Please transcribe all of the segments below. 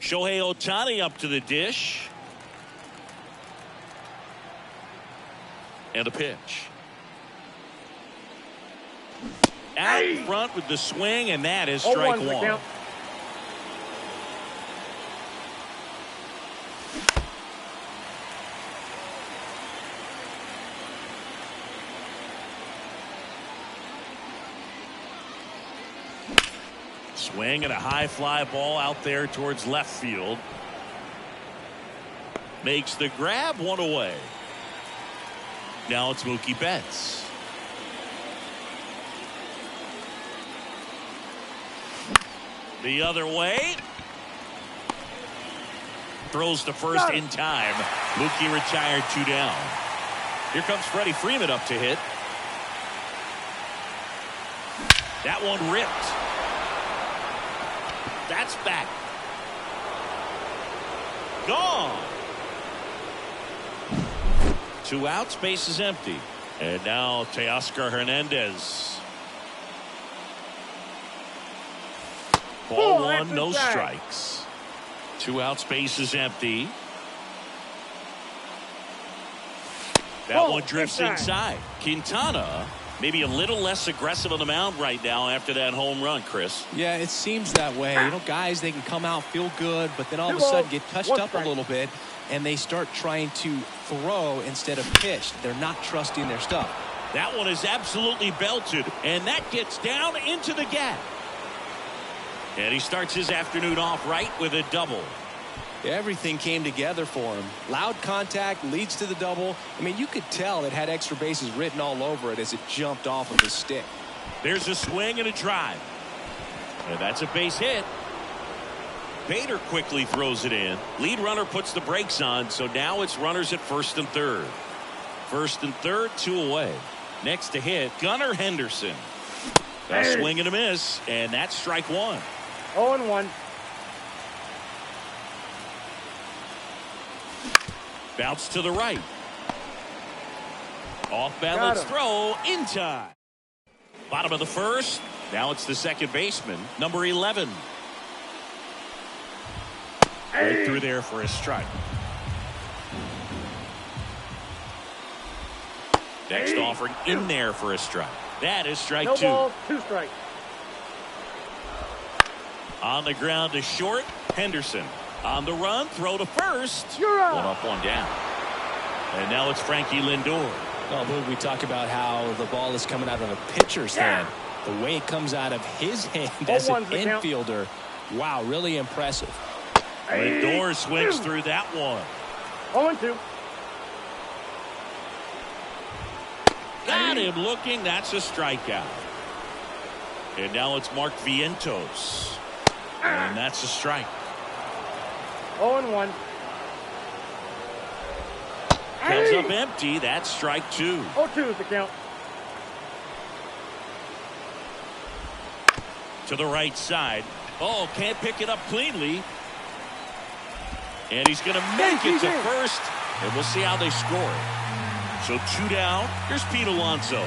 Shohei Ohtani up to the dish. And a pitch. Out in front with the swing, and that is strike one. Swing and a high fly ball out there towards left field. Makes the grab, one away. Now it's Mookie Betts. The other way. Throws to first in time. Mookie retired, 2 down. Here comes Freddie Freeman up to hit. That one ripped. That's back. Gone. 2 outs, base is empty. And now Teoscar Hernandez. Ball 1, no strikes. 2 outs, base is empty. That one drifts inside. Quintana maybe a little less aggressive on the mound right now after that home run, Chris. Yeah, it seems that way. You know, guys, they can come out, feel good, but then all of a sudden get touched up a little bit, and they start trying to throw instead of pitch. They're not trusting their stuff. That one is absolutely belted, and that gets down into the gap. And he starts his afternoon off right with a double. Everything came together for him. Loud contact leads to the double. I mean, you could tell it had extra bases written all over it as it jumped off of his stick. There's a swing and a drive. And that's a base hit. Bader quickly throws it in. Lead runner puts the brakes on, so now it's runners at first and third. First and third, 2 away. Next to hit, Gunnar Henderson. A swing and a miss, and that's strike 1. 0-1. Bounce to the right. Off balance throw in time. Bottom of the first. Now it's the second baseman, number 11. Right through there for a strike. Next offering in there for a strike. That is strike 2. No ball, 2 strikes. On the ground to short, Henderson. On the run, throw to first. You're up. 1 up, 1 down. And now it's Frankie Lindor. Oh, Boog, we talk about how the ball is coming out of a pitcher's hand. The way it comes out of his hand as an infielder. Wow, really impressive. Lindor swings through that one. 0-2. Got him looking. That's a strikeout. And now it's Mark Vientos. And that's a strike. 0-1. Comes up empty. That's strike 2. 0-2 is the count. To the right side. Oh, can't pick it up cleanly. And he's going to make it to first. And we'll see how they score. So 2 down. Here's Pete Alonso.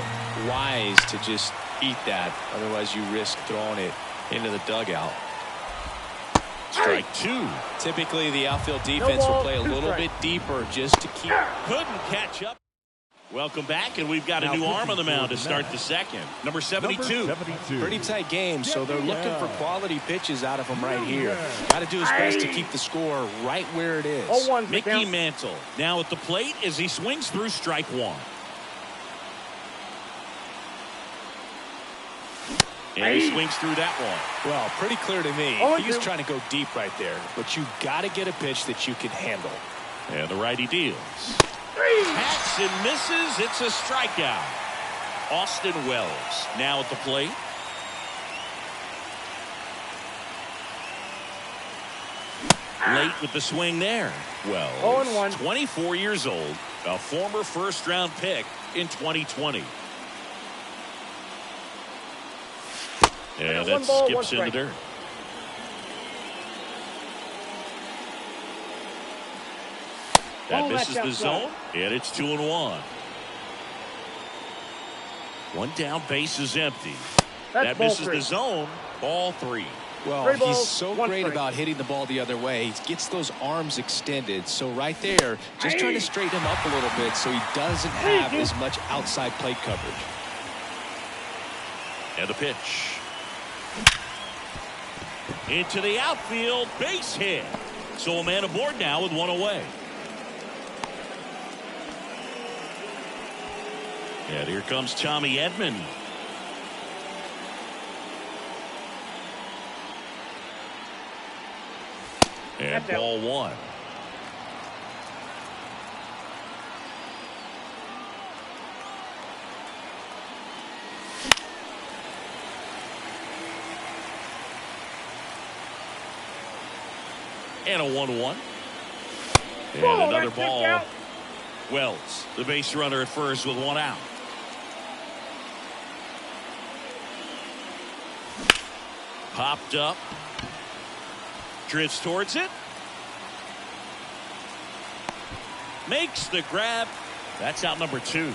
Wise to just eat that. Otherwise, you risk throwing it into the dugout. Strike 2. Typically, the outfield defense will play a little bit deeper just to keep. Couldn't catch up. Welcome back, and we've got a new arm on the mound to start the second. Number 72. Pretty tight game, so they're looking for quality pitches out of him right here. Got to do his best to keep the score right where it is. 0-1 Mickey Mantle now at the plate as he swings through strike 1. And he swings through that one. Well, pretty clear to me. He's trying to go deep right there, but you got to get a pitch that you can handle. And the righty deals. Hacks and misses. It's a strikeout. Austin Wells now at the plate. Late with the swing there. Wells, 0-1. 24 years old, a former first-round pick in 2020. Yeah, that skips in the dirt. That misses the zone, and it's 2-1. 1 down, base is empty. That misses the zone, ball 3. Well, he's so great about hitting the ball the other way. He gets those arms extended. So right there, just trying to straighten him up a little bit so he doesn't have as much outside plate coverage. And the pitch. Into the outfield, base hit. So a man aboard now with 1 away. And here comes Tommy Edman. And ball 1. And a 1-1. And another ball. Wells, the base runner at first with 1 out. Popped up. Drifts towards it. Makes the grab. That's out number 2.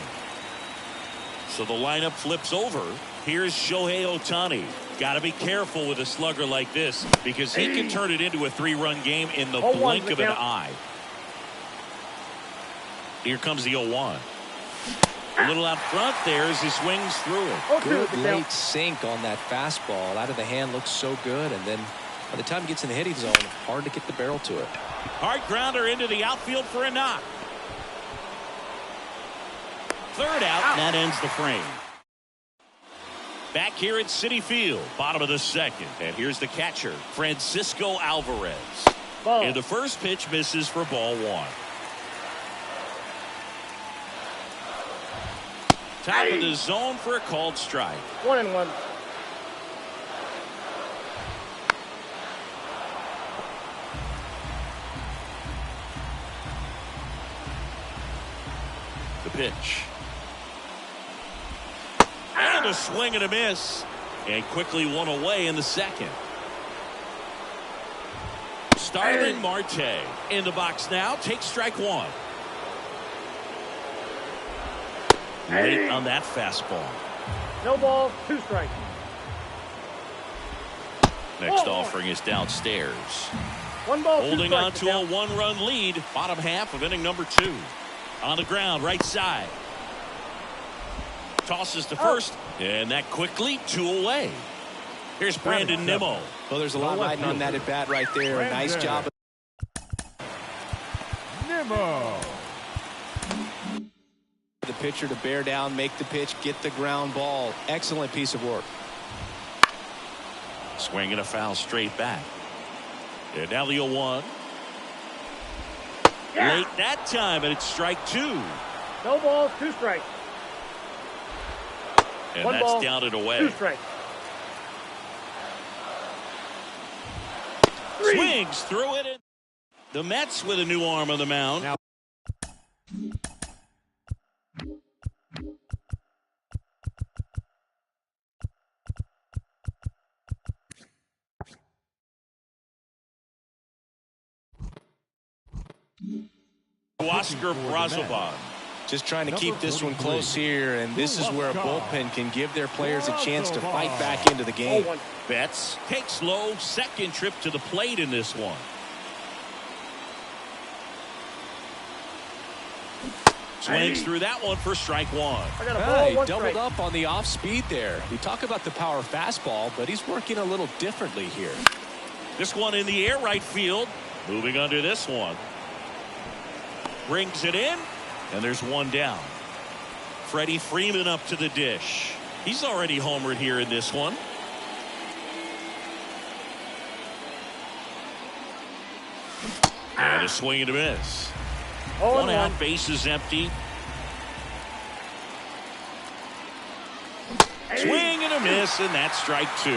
So the lineup flips over. Here's Shohei Ohtani. Got to be careful with a slugger like this because he can turn it into a 3-run game in the blink of an eye. Here comes the 0-1. A little out front there as he swings through it. Good late sink on that fastball. Out of the hand looks so good, and then by the time he gets in the hitting zone, hard to get the barrel to it. Hard grounder into the outfield for a knock. Third out, and that ends the frame. Back here at Citi Field, bottom of the second. And here's the catcher, Francisco Alvarez. Ball. And the first pitch misses for ball one. Top of the zone for a called strike. 1-1. The pitch. And a swing and a miss. And quickly one away in the second. Starling Marte in the box now. Takes strike one. Late on that fastball. No ball, 2 strikes. Next offering is downstairs. 1 ball, 2 Holding on strikes. to a 1-run lead. Bottom half of inning number 2. On the ground, right side. Tosses to first. And that quickly 2 away. Here's Brandon Nimmo. Well, there's a lot riding on that at bat right there. Nice job. Nimmo. The pitcher to bear down, make the pitch, get the ground ball. Excellent piece of work. Swinging a foul straight back. And now the 0-1. Late that time, and it's strike 2. No ball, 2 strikes. And 1 that's ball, down and away. 2 strikes. Swings through it. The Mets with a new arm on the mound. Now Oscar Brazovan. Just trying to keep this one close here, and this is where a bullpen can give their players a chance to fight back into the game. 0-1. Betts takes low, second trip to the plate in this one. Swings through that one for strike 1. I got a ball, He 1 doubled strike. up on the off speed there. We talk about the power fastball, but he's working a little differently here. This one in the air right field. Moving under this one. Brings it in, and there's 1 down. Freddie Freeman up to the dish. He's already homered here in this one. And a swing and a miss. 1 0-1. out, base is empty. Swing and a miss, and that's strike 2.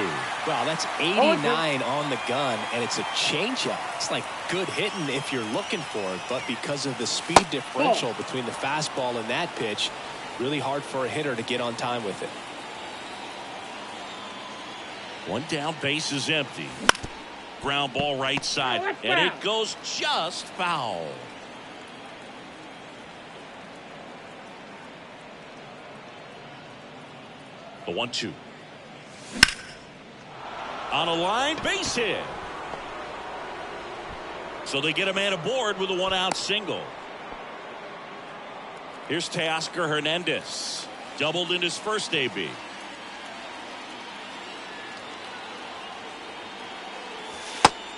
Wow, that's 89 on the gun, and it's a changeup. It's like good hitting if you're looking for it, but because of the speed differential between the fastball and that pitch, really hard for a hitter to get on time with it. 1 down, base is empty. Ground ball right side, and it goes just foul. The 1-2. On a line, base hit. So they get a man aboard with a 1-out single. Here's Teoscar Hernandez. Doubled in his first AB.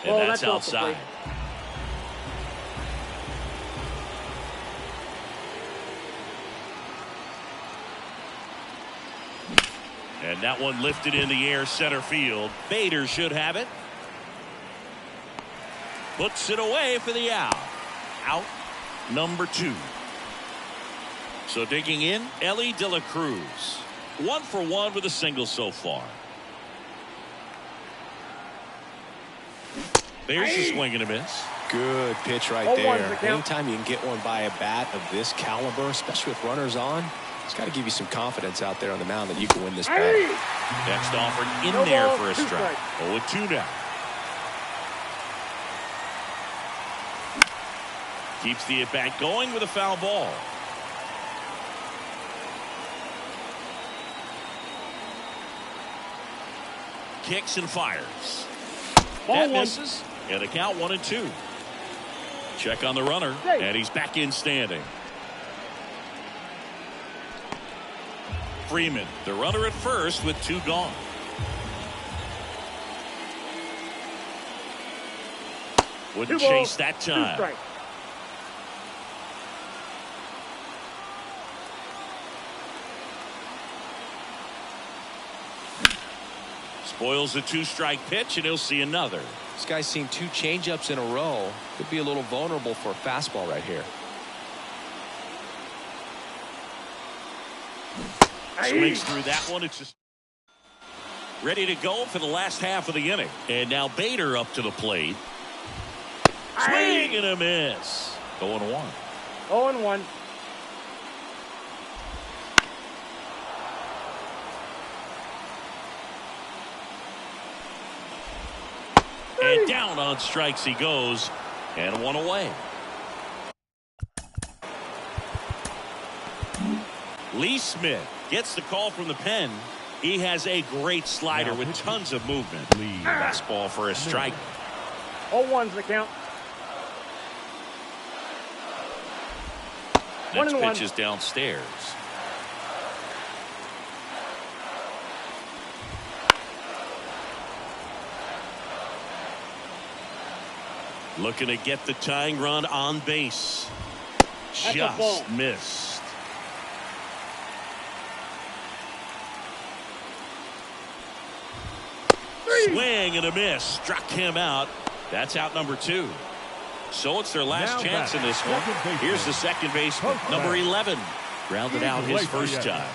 And Oh, that's that's off the outside. plate. And that one lifted in the air center field. Bader should have it. Puts it away for the out. Out number 2. So digging in, Ellie De La Cruz. 1 for 1 with a single so far. There's a swing and a miss. Good pitch right 0-1 there. the count. Anytime you can get one by a bat of this caliber, especially with runners on, it's got to give you some confidence out there on the mound that you can win this battle. Next offered in No there ball, for a 2 strike. strikes. 0-2 now. Keeps the at-bat going with a foul ball. Kicks and fires. Ball That 1. misses. And a count 1-2. Check on the runner. Hey. And he's back in standing. Freeman, the runner at first with 2 gone. Wouldn't chase that time. Spoils a 2-strike pitch, and he'll see another. This guy's seen 2 changeups in a row. Could be a little vulnerable for a fastball right here. Swings through that one. It's just ready to go for the last half of the inning. And now Bader up to the plate. Swing and a miss. 0-1. 0-1. And down on strikes he goes, and 1 away. Lee Smith gets the call from the pen. He has a great slider with tons of movement. Fastball for a strike. 0-1's the count. Next pitch is downstairs. Looking to get the tying run on base. Just missed. Swing and a miss. Struck him out. That's out number 2. So it's their last chance in this one. Here's the second baseman, number 11. Grounded out his first time.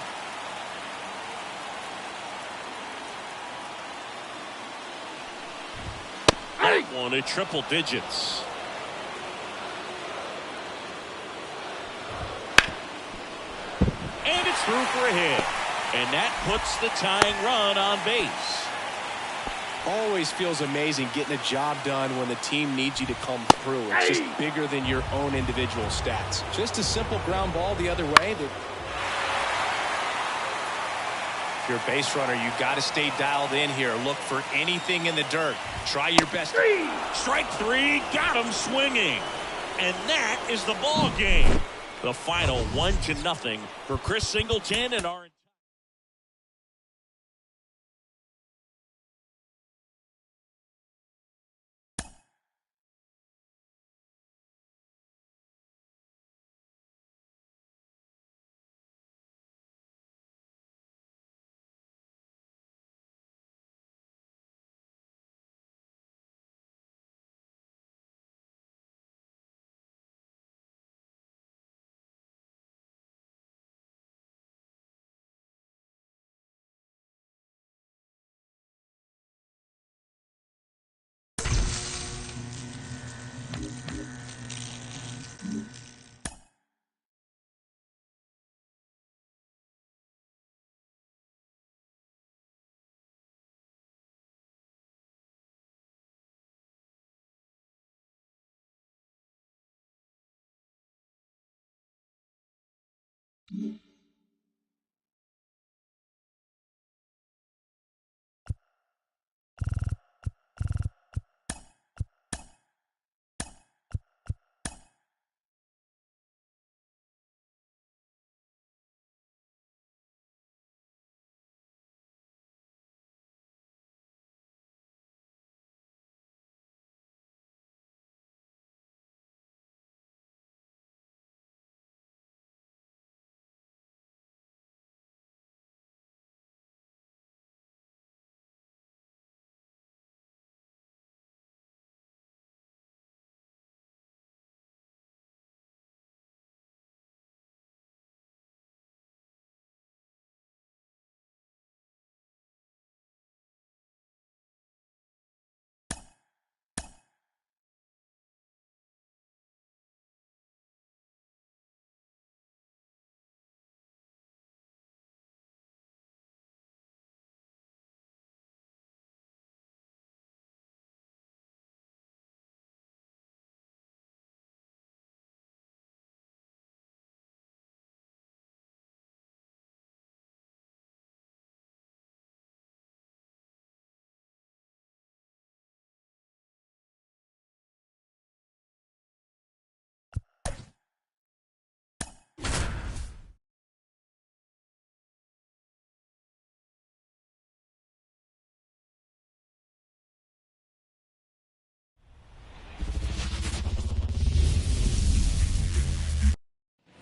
That one at triple digits. And it's through for a hit. And that puts the tying run on base. Always feels amazing getting a job done when the team needs you to come through. It's just bigger than your own individual stats. Just a simple ground ball the other way. If you're a base runner, you got to stay dialed in here. Look for anything in the dirt. Try your best. Strike 3, got him swinging. And that is the ball game. The final 1-0 for Chris Singleton and our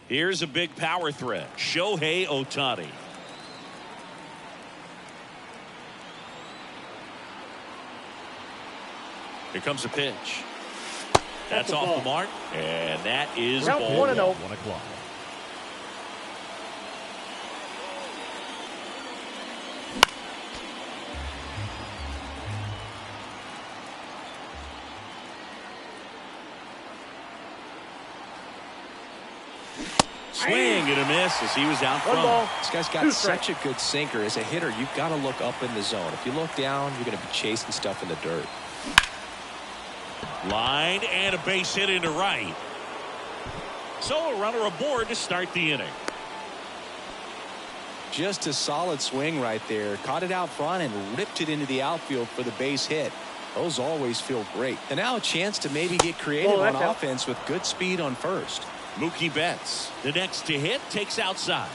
Here's a big power threat. Shohei Ohtani. Here comes a pitch. That's off the mark. And that is ball 1-0. 1 o'clock. Swing and a miss as he was out front. This guy's got such a good sinker. As a hitter, you've got to look up in the zone. If you look down, you're going to be chasing stuff in the dirt. Line and a base hit into right. So a runner aboard to start the inning. Just a solid swing right there. Caught it out front and ripped it into the outfield for the base hit. Those always feel great. And now a chance to maybe get creative on offense with good speed on first. Mookie Betts, the next to hit, takes outside.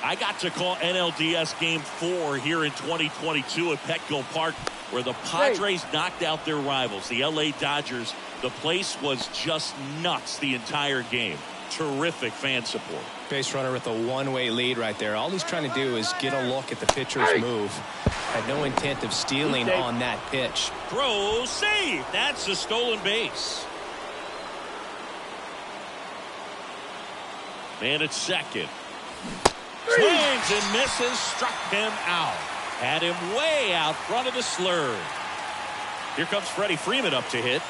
I got to call NLDS Game 4 here in 2022 at Petco Park, where the Padres knocked out their rivals, the LA Dodgers. The place was just nuts the entire game. Terrific fan support. Base runner with a one-way lead right there. All he's trying to do is get a look at the pitcher's move. Had no intent of stealing on that pitch. Throw, save. That's a stolen base. Man at second. Swings and misses. Struck him out. Had him way out front of the slurve. Here comes Freddie Freeman up to hit.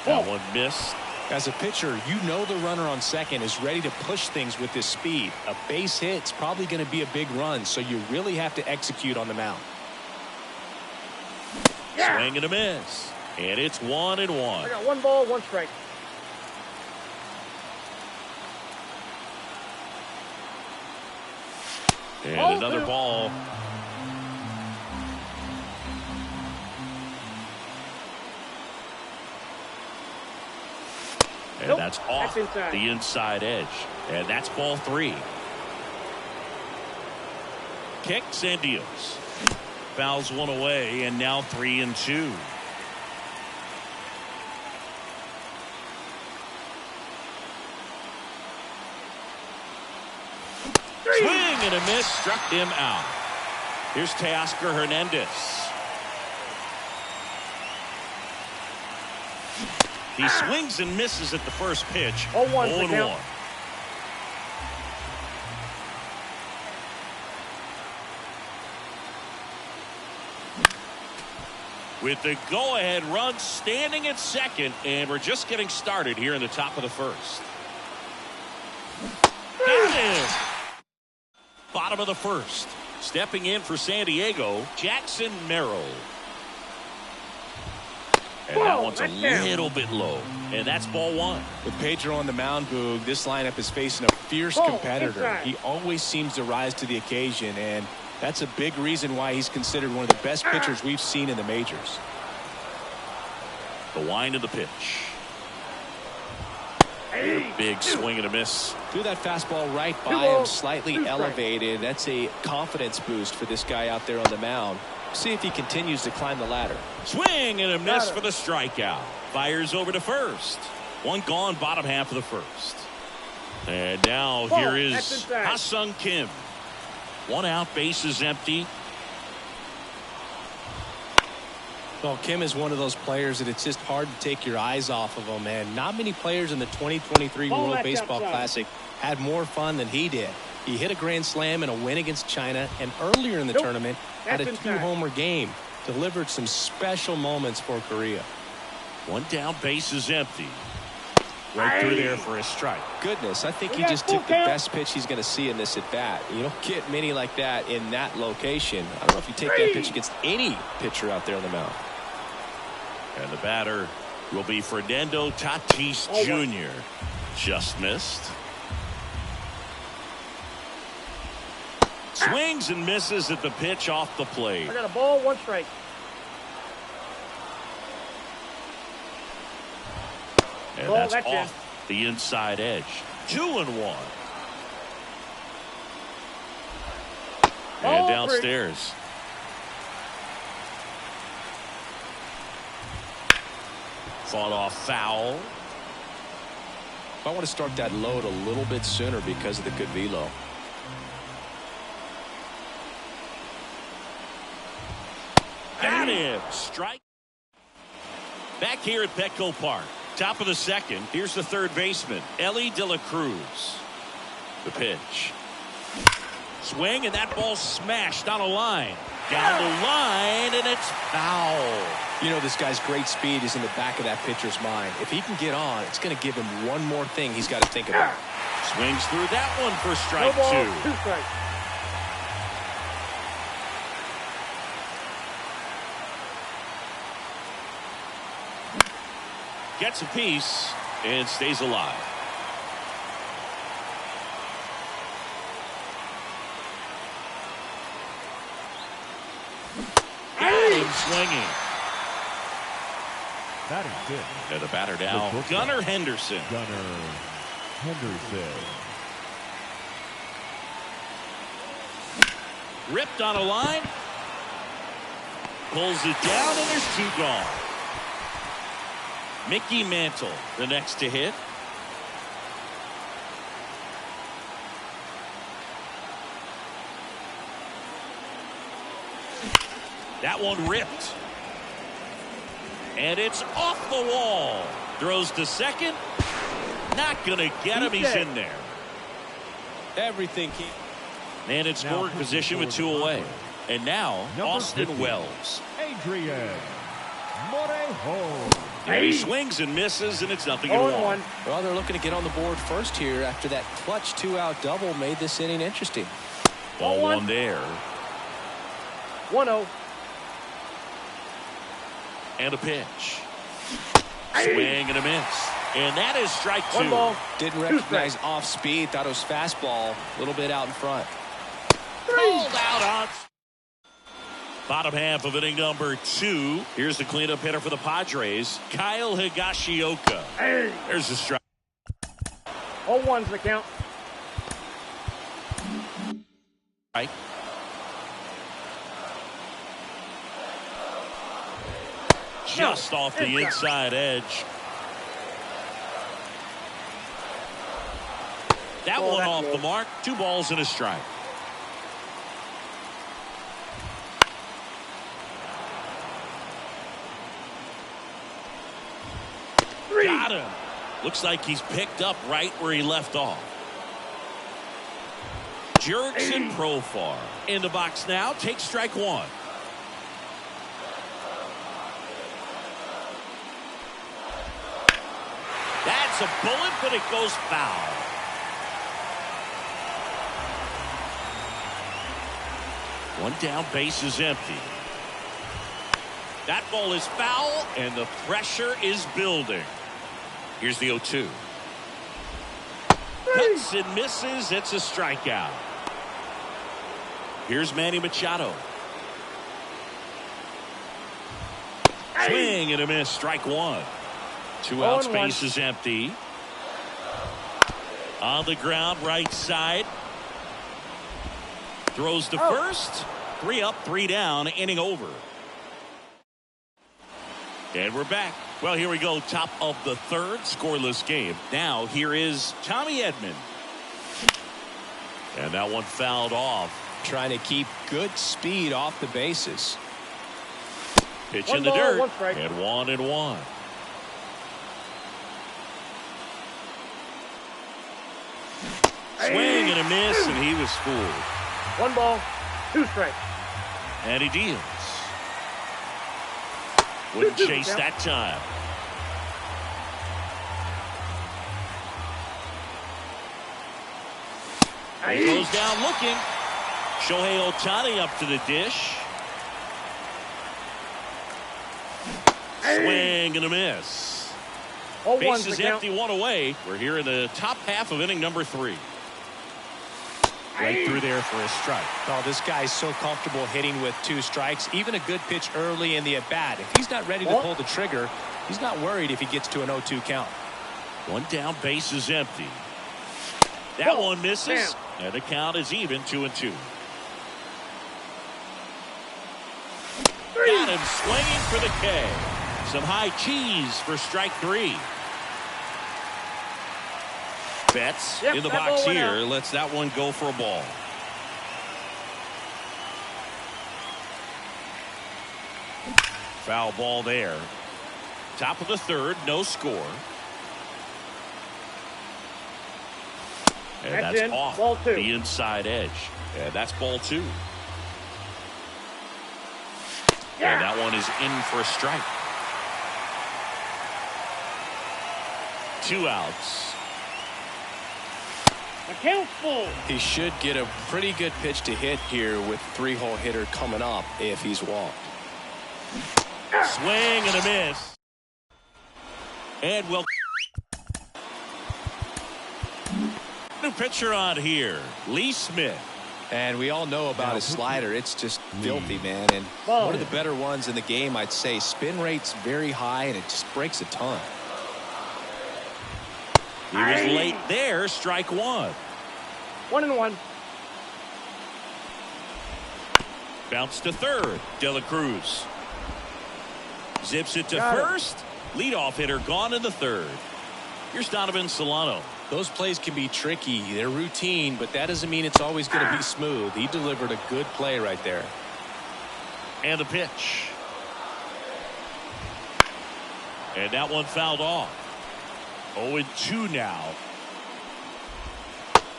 That one missed. As a pitcher, you know the runner on second is ready to push things with his speed. A base hit's probably going to be a big run, so you really have to execute on the mound. Swing and a miss. And it's 1-1. I got 1 ball, 1 strike. And another ball. And that's off the inside edge. And that's ball 3. Kicks and deals. Fouls one away, and now 3-2. Swing and a miss, struck him out. Here's Teoscar Hernandez. He swings and misses at the first pitch. 0-1. With the go-ahead run standing at second, and we're just getting started here in the top of the first. Got him. Bottom of the first. Stepping in for San Diego, Jackson Merrill. And that one's a little bit low. And that's ball 1. With Pedro on the mound, Boog, this lineup is facing a fierce competitor. He always seems to rise to the occasion, and that's a big reason why he's considered one of the best pitchers we've seen in the majors. The wind of the pitch. Big swing and a miss. Threw that fastball right by him, slightly elevated. That's a confidence boost for this guy out there on the mound. See if he continues to climb the ladder. Swing and a miss for the strikeout. Fires over to first. One gone, bottom half of the first. And now here is Ha-Sung Kim. 1 out, base is empty. Well, Kim is one of those players that it's just hard to take your eyes off of him, and not many players in the 2023 World Baseball Classic had more fun than he did. He hit a grand slam in a win against China, and earlier in the tournament had a 2-homer game. Delivered some special moments for Korea. 1 down, base is empty. Right through there for a strike. Goodness, I think he just took the best pitch he's going to see in this at bat. You don't get many like that in that location. I don't know if you take that pitch against any pitcher out there on the mound. And the batter will be Fernando Tatis Jr. Just missed. Swings and misses at the pitch off the plate. I got a ball, 1 strike. And that's off the inside edge. 2-1. And downstairs. Fought off foul. I want to start that load a little bit sooner because of the good velo. Got him. Strike. Back here at Petco Park. Top of the second. Here's the third baseman, Ellie De La Cruz. The pitch. Swing, and that ball smashed on a line. Down the line, and it's foul. You know, this guy's great speed is in the back of that pitcher's mind. If he can get on, it's going to give him one more thing he's got to think about. Swings through that one for strike No ball, two. 2 strikes. Gets a piece and stays alive. Got him swinging. That is good. And the batter now, Gunnar Henderson. Gunnar Henderson. Ripped on a line. Pulls it down, and there's 2 gone. Mickey Mantle, the next to hit. That one ripped. And it's off the wall. Throws to second. Not going to get him. He's in there. Everything. And it's scoring position with 2 away. And now, Austin 50, Wells. Adrian Morejo. And he swings and misses, and it's nothing at 1. Well, they're looking to get on the board first here after that clutch 2-out double made this inning interesting. Ball 1 there. 1-0. And a pitch. Swing and a miss. And that is strike 2. 1 ball. Didn't recognize off speed. Thought it was fastball. A little bit out in front. Pulled out on. Bottom half of inning number 2. Here's the cleanup hitter for the Padres, Kyle Higashioka. Hey. There's the strike. 0-1's the count. Right. Just off the inside edge. That one off the mark. 2 balls and a strike. Got him. Looks like he's picked up right where he left off. Jurickson Profar in the box now. Takes strike 1. That's a bullet, but it goes foul. One down, base is empty. That ball is foul, and the pressure is building. Here's the 0-2. Cuts and misses. It's a strikeout. Here's Manny Machado. Swing and a miss. Strike 1. 2 outs, base is empty. On the ground, right side. Throws to first. 3 up, 3 down. Inning over. And we're back. Well, here we go. Top of the 3rd. Scoreless game. Now, here is Tommy Edman. And that one fouled off. Trying to keep good speed off the bases. Pitch in the dirt. And 1-1. Swing and a miss, and he was fooled. 1 ball, 2 strikes. And he deals. Wouldn't chase that time. He goes down looking. Shohei Ohtani up to the dish. Swing and a miss. Base is empty, 1 away. We're here in the top half of inning number 3. Right through there for a strike. Oh, this guy's so comfortable hitting with 2 strikes. Even a good pitch early in the at-bat. If he's not ready to pull the trigger, he's not worried if he gets to an 0-2 count. 1 down, base is empty. That one misses, and the count is even, 2-2. Got him swinging for the K. Some high cheese for strike 3. Betts in the box here. Lets that one go for a ball. Foul ball there. Top of the third, no score. And that's off the inside edge. And that's ball 2. And that one is in for a strike. 2 outs. The count's full. He should get a pretty good pitch to hit here with 3-hole hitter coming up if he's walked. Swing and a miss. And well, new pitcher on here, Lee Smith. And we all know about his slider. It's just filthy, man. And one of the better ones in the game, I'd say. Spin rate's very high, and it just breaks a ton. He was late there. Strike 1. 1-1. Bounce to third. De La Cruz zips it to first. Leadoff hitter gone in the third. Here's Donovan Solano. Those plays can be tricky. They're routine, but that doesn't mean it's always going to be smooth. He delivered a good play right there. And a pitch. And that one fouled off. 0-2 now.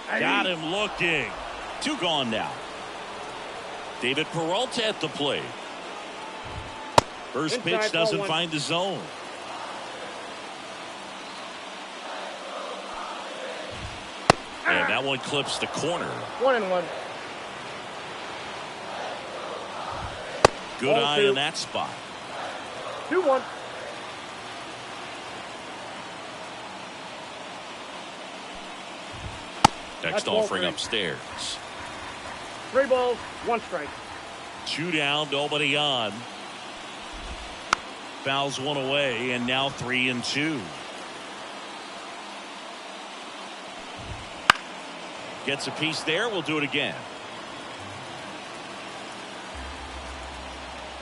Got him looking. 2 gone now. David Peralta at the plate. First pitch doesn't find the zone. And that one clips the corner. 1-1. Good eye in that spot. 2-1. Next offering upstairs. 3 balls, 1 strike. 2 down, nobody on. Fouls 1 away, and now 3-2. Gets a piece there. We'll do it again.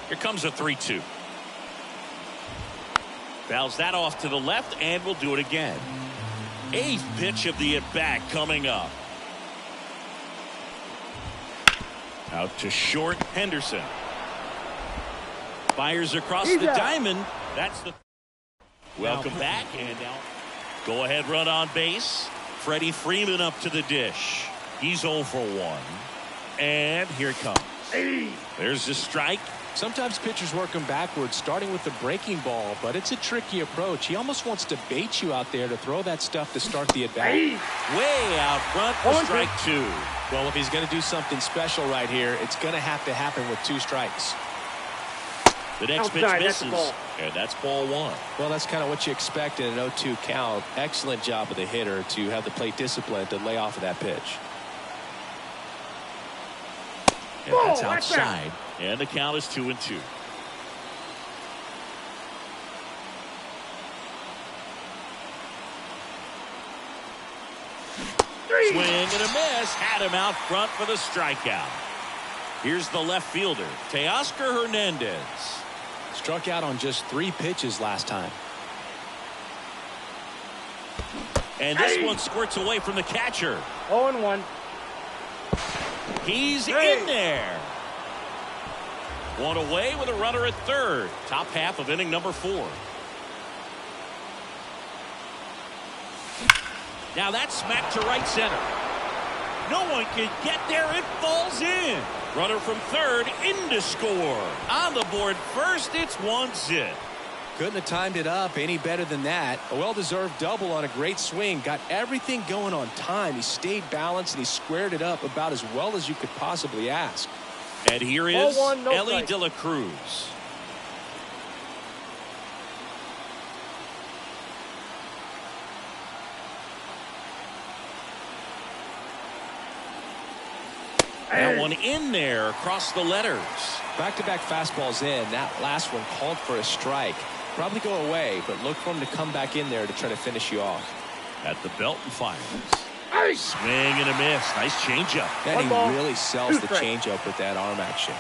Here comes a 3-2. Fouls that off to the left, and we'll do it again. 8th pitch of the at-bat coming up. Out to short, Henderson. Fires across the diamond. That's the... Welcome back, and now go ahead run on base. Freddie Freeman up to the dish. He's 0 for 1. And here it comes. There's the strike. Sometimes pitchers work him backwards, starting with the breaking ball, but it's a tricky approach. He almost wants to bait you out there to throw that stuff to start the at-bat. Way out front for strike 2. Well, if he's going to do something special right here, it's going to have to happen with 2 strikes. The next pitch misses, and that's ball 1. Well, that's kind of what you expect in an 0-2 count. Excellent job of the hitter to have the plate discipline to lay off of that pitch. And that's outside, and the count is 2-2. Swing and a miss. Had him out front for the strikeout. Here's the left fielder, Teoscar Hernandez. Struck out on just 3 pitches last time. And this one squirts away from the catcher. 0-1. He's in there. 1 away with a runner at third. Top half of inning number 4. Now that's smacked to right center. No one can get there. It falls in. Runner from third in to score. On the board first, it's 1-0. Couldn't have timed it up any better than that. A well-deserved double on a great swing. Got everything going on time. He stayed balanced and he squared it up about as well as you could possibly ask. And here is Ellie De La Cruz. That one in there across the letters. Back-to-back fastballs in. That last one called for a strike. Probably go away, but look for him to come back in there to try to finish you off. At the belt and fires. Swing and a miss. Nice changeup. And he really sells the changeup with that arm action.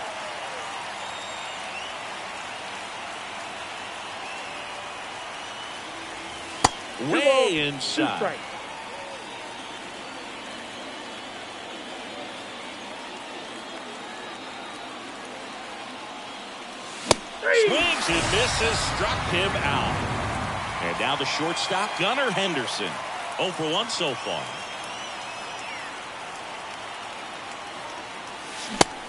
Way 2 inside. strikes. Swings and misses, struck him out. And now the shortstop, Gunnar Henderson. 0 for 1 so far.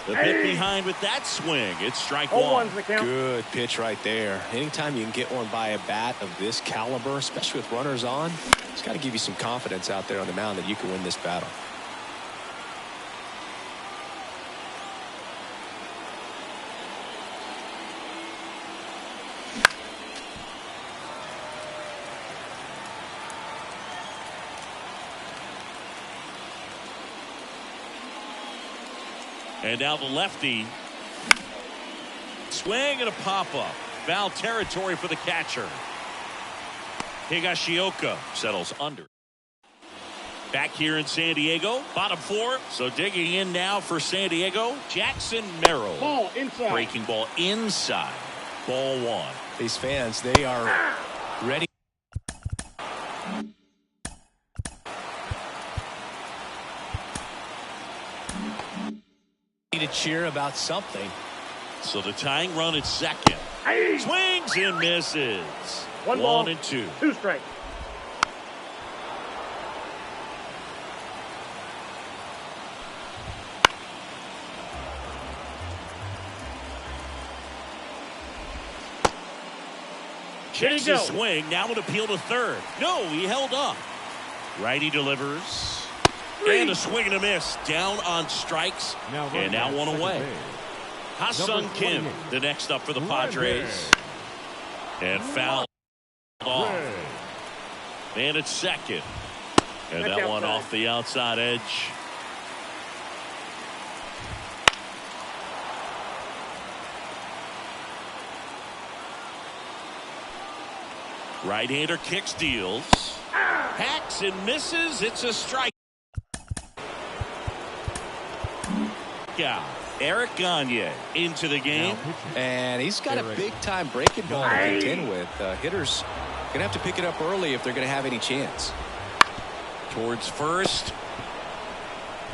The hit behind with that swing. It's strike 1. 0-1's the count. Good pitch right there. Anytime you can get one by a bat of this caliber, especially with runners on, it's got to give you some confidence out there on the mound that you can win this battle. And now the lefty. Swing and a pop-up. Foul territory for the catcher. Higashioka settles under. Back here in San Diego, bottom 4. So digging in now for San Diego, Jackson Merrill. Ball inside. Breaking ball inside. Ball 1. These fans, they are ready to cheer about something. So the tying run at second. Swings and misses. 1 ball, 1 and 2. 2 strikes. Checks There you his go. swing. Now an appeal to third. No, he held up. Righty delivers. And a swing and a miss. Down on strikes. And now one away. Ha-Sung Kim, the next up for the Padres. And foul off. And it's second. And That's that one outside. off the outside edge. Right-hander kicks, deals. Hacks and misses. It's a strike. Yeah. Eric Gagne into the game. And he's got a big-time breaking ball to contend with. Hitters going to have to pick it up early if they're going to have any chance. Towards first.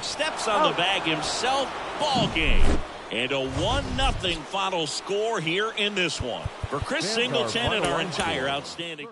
Steps on the bag himself. Ball game. And a 1-0 final score here in this one. For Chris Singleton and our entire outstanding.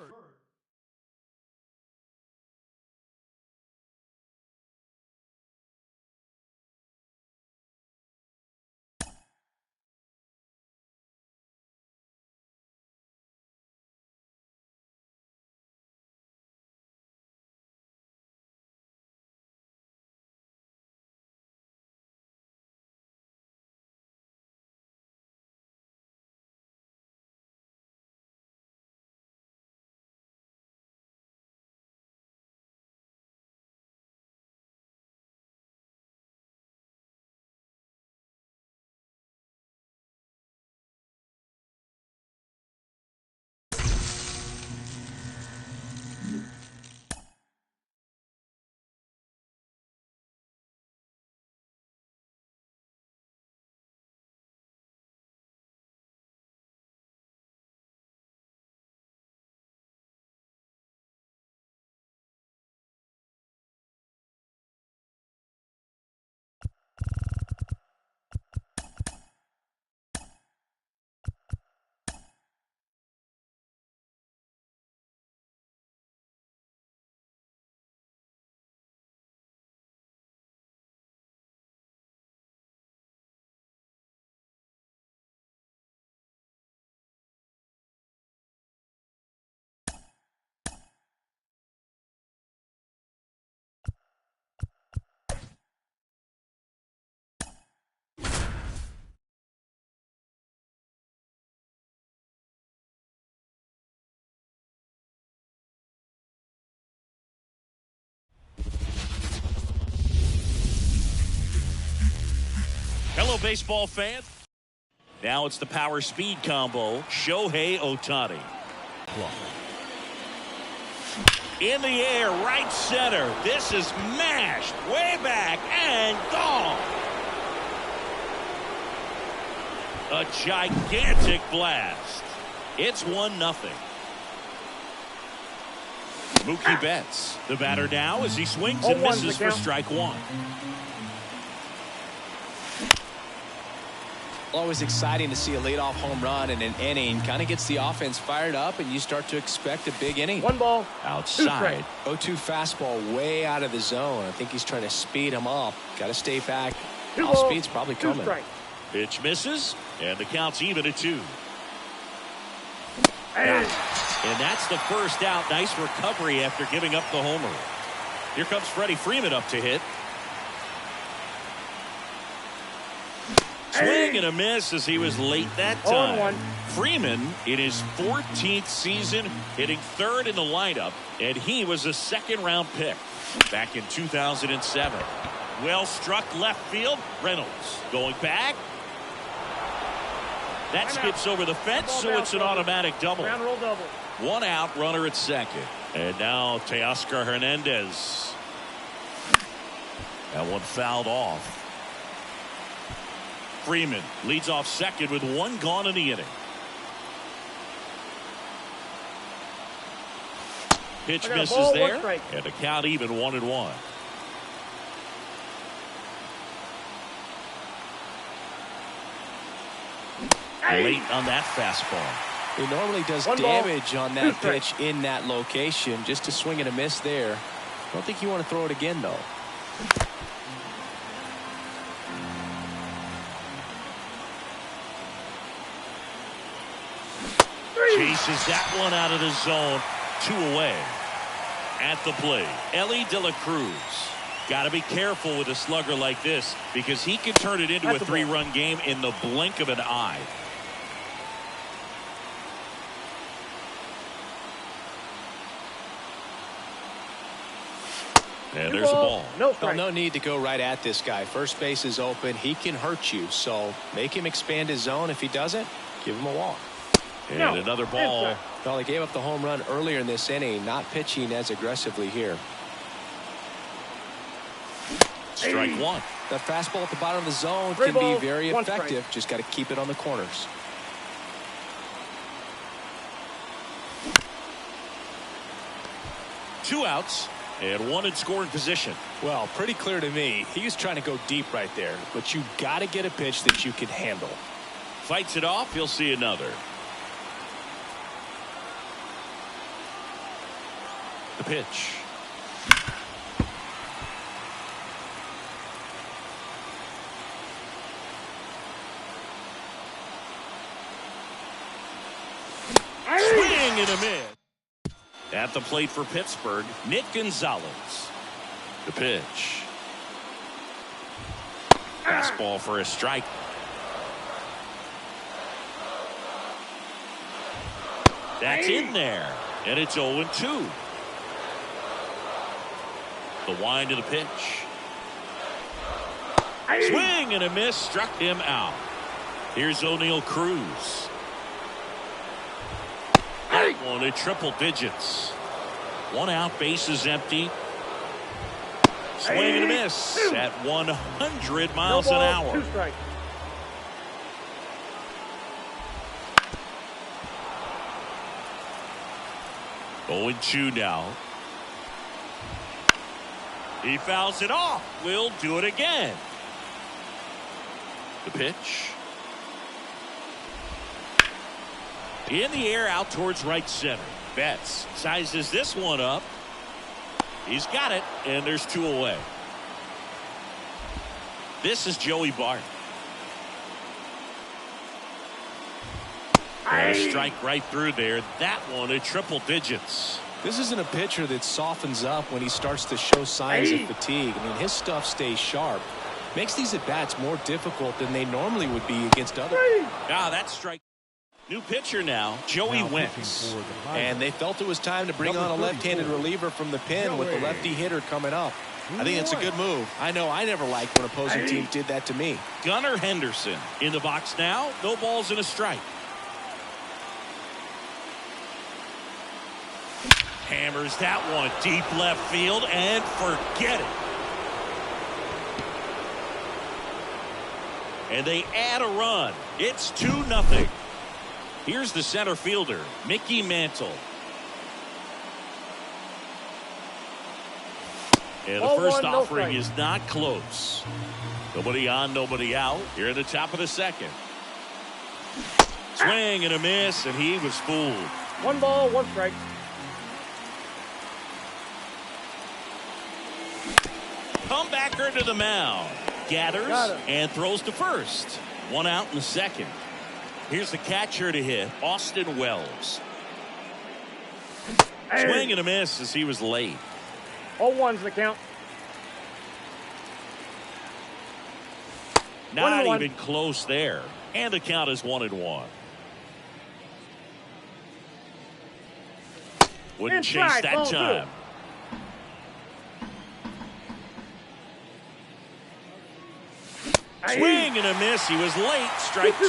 Hello, baseball fans. Now it's the power speed combo. Shohei Ohtani. In the air, right center. This is mashed way back and gone. A gigantic blast. It's 1-0. Mookie Betts, the batter now as he swings and 0-1 misses the for count. strike one. Always exciting to see a leadoff home run in an inning. Kind of gets the offense fired up, and you start to expect a big inning. 1 ball. Outside. 0-2 fastball way out of the zone. I think he's trying to speed him up. Got to stay back. 2 Off balls, speed's probably 2 coming. strikes. Pitch misses, and the count's even at 2. Hey. And that's the first out. Nice recovery after giving up the homer. Here comes Freddie Freeman up to hit. Swing and a miss as he was late that time. 0-1. Freeman in his 14th season hitting third in the lineup, and he was a second-round pick back in 2007. Well struck left field. Reynolds going back. That skips over the fence, so it's an automatic double. Ground roll double. 1 out, runner at second. And now Teoscar Hernandez. That one fouled off. Freeman leads off second with 1 gone in the inning. Pitch misses ball, 1 there, strike. and the count even 1-1. Late on that fastball. He normally does 1 ball, damage on 2 that strikes. pitch in that location. Just a swing and a miss there. I don't think you want to throw it again, though. Chases that one out of the zone. 2 away. At the plate, Ellie De La Cruz. Got to be careful with a slugger like this because he can turn it into a 3-run game in the blink of an eye. And 2 there's a balls, ball. No Well, strike. no need to go right at this guy. First base is open. He can hurt you. So make him expand his zone. If he doesn't, give him a walk. And No. another ball. Inside. Well, he gave up the home run earlier in this inning. Not pitching as aggressively here. Strike 1. That fastball at the bottom of the zone 3 can be balls, very 1 effective. strike. Just got to keep it on the corners. Two outs and 1 in scoring position. Well, pretty clear to me. He was trying to go deep right there. But you got to get a pitch that you can handle. Fights it off. He'll see another. The pitch. Swing and a miss. At the plate for Pittsburgh, Nick Gonzalez. The pitch. Fastball for a strike. That's in there. And it's 0-2. The wind of the pitch. Swing and a miss. Struck him out. Here's O'Neal Cruz. That one at triple digits. 1 out, bases empty. Swing and a miss at 100 miles an hour. 2 strikes. Going 2 now. He fouls it off. We'll do it again. The pitch. In the air out towards right center. Betts sizes this one up. He's got it, and there's 2 away. This is Joey Bart. And a strike right through there. That one at triple digits. This isn't a pitcher that softens up when he starts to show signs of fatigue. I mean, his stuff stays sharp. Makes these at-bats more difficult than they normally would be against others. Ah, that's strike. New pitcher now, Joey Now Wentz. pitching for the And they felt it was time to bring on a left-handed reliever from the pen with the lefty hitter coming up. I think it's a good move. I know I never liked when opposing teams did that to me. Gunnar Henderson in the box now. No balls and a strike. Hammers that one deep left field and forget it. And they add a run. It's 2-0. Here's the center fielder, Mickey Mantle. And the Ball first one, no offering strike. is not close. Nobody on, nobody out. Here in the top of the second. Swing and a miss, and he was fooled. 1 ball, 1 strike. Comebacker to the mound. Gathers Got it. and throws to first. 1 out in the second. Here's the catcher to hit, Austin Wells. Swing and a miss as he was late. 0-1's the count. Not 1-1. even close there. And the count is 1-1. Wouldn't chase Inside, that ball 2. time. Swing and a miss. He was late. Strike 2.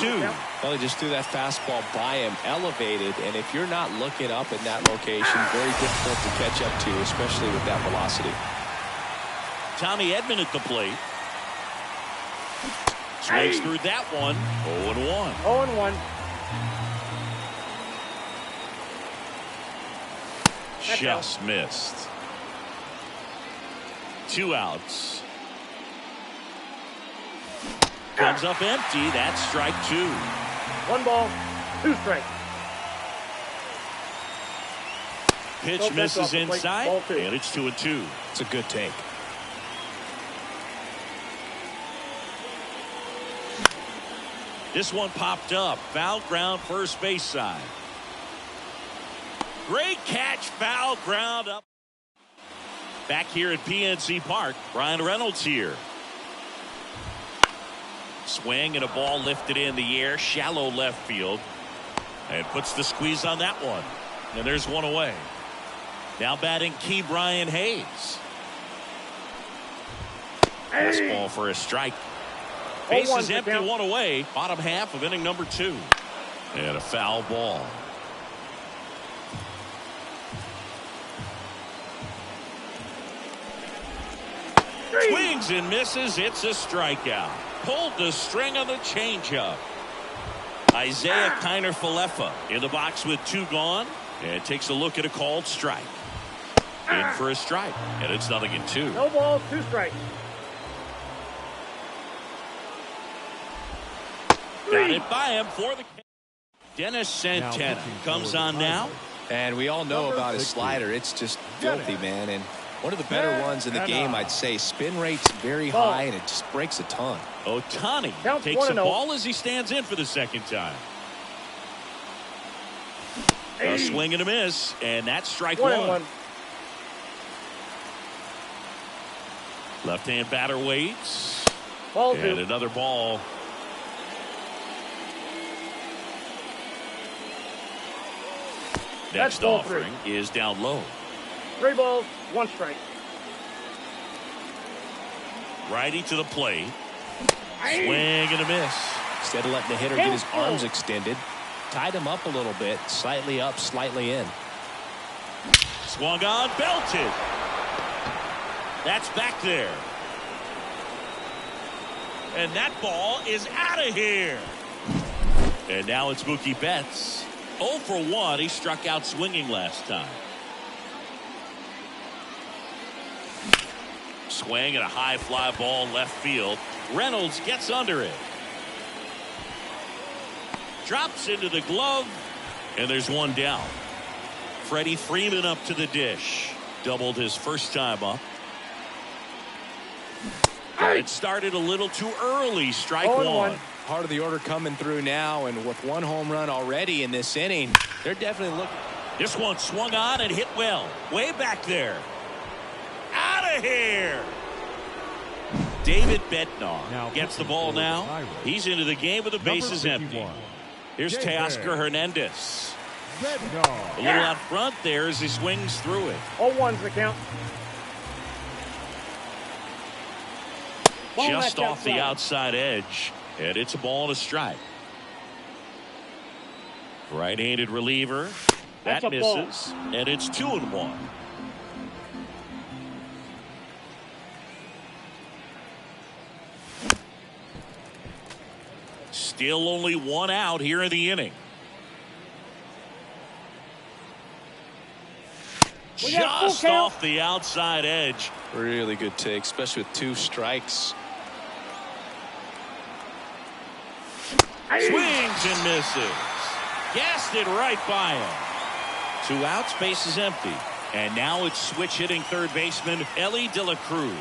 Well, he just threw that fastball by him, elevated, and if you're not looking up in that location, very difficult to catch up to, especially with that velocity. Tommy Edman at the plate. Swings through that one. 0-1. 0-1. Just missed. 2 outs. Comes up empty. That's strike 2. 1 ball, 2 strikes. Pitch Nope, that's off misses the plate. inside, Ball 2. and it's 2-2. It's a good take. This one popped up. Foul ground, first base side. Great catch, foul ground up. Back here at PNC Park, Brian Reynolds here. Swing and a ball lifted in the air, shallow left field. And puts the squeeze on that one. And there's one away. Now batting Key Brian Hayes. Fastball for a strike. Bases empty, count. 1 away. Bottom half of inning number 2. And a foul ball. Swings and misses. It's a strikeout. Pulled the string on the changeup. Isaiah Kiner-Falefa in the box with 2 gone. And takes a look at a called strike. In for a strike. And it's 0-2. No balls, 2 strikes. Got it by him for the Dennis Santana comes on now. And we all know about his 60. slider. It's just filthy, man. And one of the better ones in the game, I'd say. Spin rate's very high, and it just breaks a ton. Otani Counts takes the 1-0. ball as he stands in for the second time. A swing and a miss, and that's strike 1. 1-1. Left-hand batter waits. Ball And 2. another ball. That's Next ball 3. offering is down low. 3 balls, 1 strike. Righty to the plate. Swing and a miss. Instead of letting the hitter get his arms extended, tied him up a little bit, slightly up, slightly in. Swung on, belted. That's back there. And that ball is out of here. And now it's Mookie Betts. 0 for 1. He struck out swinging last time. Swing and a high fly ball left field. Reynolds gets under it. Drops into the glove. And there's one down. Freddie Freeman up to the dish. Doubled his first time up. It started a little too early. Strike 1. Heart of the order coming through now, and with 1 home run already in this inning, they're definitely looking. This one swung on and hit well. Way back there. Out of here. David Bednar gets the ball now. He's into the game with the bases empty. Here's Teoscar Hernandez. A little out front there as he swings through it. 0-1's the count. Ball Just match off the outside edge. And it's a ball and a strike. Right-handed reliever. That That's a ball. misses. And it's 2-1. Still only 1 out here in the inning. We got full Just count. off the outside edge. Really good take, especially with 2 strikes. Swings and misses. Gassed it right by him. 2 outs, base is empty. And now it's switch hitting third baseman Ellie De La Cruz.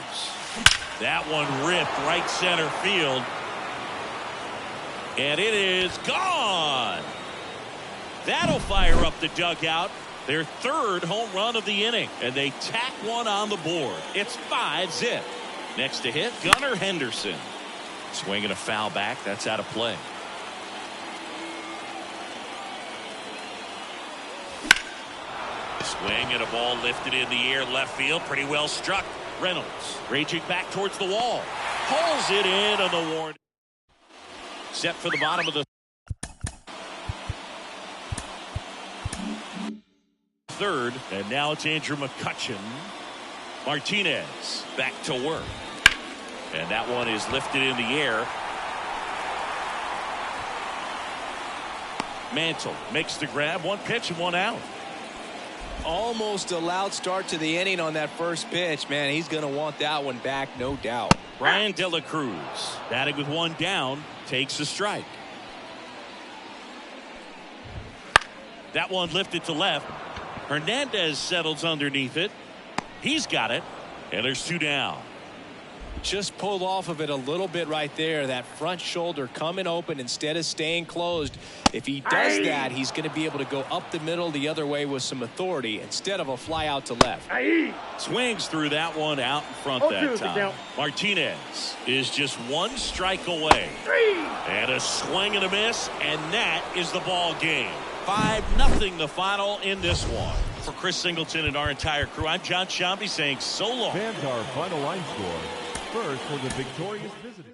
That one ripped right center field. And it is gone. That'll fire up the dugout. Their 3rd home run of the inning. And they tack one on the board. It's 5-0. Next to hit, Gunnar Henderson. Swinging a foul back. That's out of play. Swing and a ball lifted in the air left field. Pretty well struck. Reynolds raging back towards the wall. Pulls it in on the warning. Set for the bottom of the 3rd. And now it's Andrew McCutchen. Martinez back to work. And that one is lifted in the air. Mantle makes the grab. 1 pitch and 1 out. Almost a loud start to the inning on that first pitch. Man, he's going to want that one back, no doubt. Brian De La Cruz batting with 1 down, takes a strike. That one lifted to left. Hernandez settles underneath it. He's got it, and there's 2 down. Just pulled off of it a little bit right there. That front shoulder coming open instead of staying closed. If he does that, he's going to be able to go up the middle the other way with some authority instead of a fly out to left. Swings through that one out in front that time. Martinez is just 1 strike away. And a swing and a miss, and that is the ball game. 5-0 the final in this one. For Chris Singleton and our entire crew, I'm John Shambi saying so long. Fans, our final line score. First for the victorious visitors.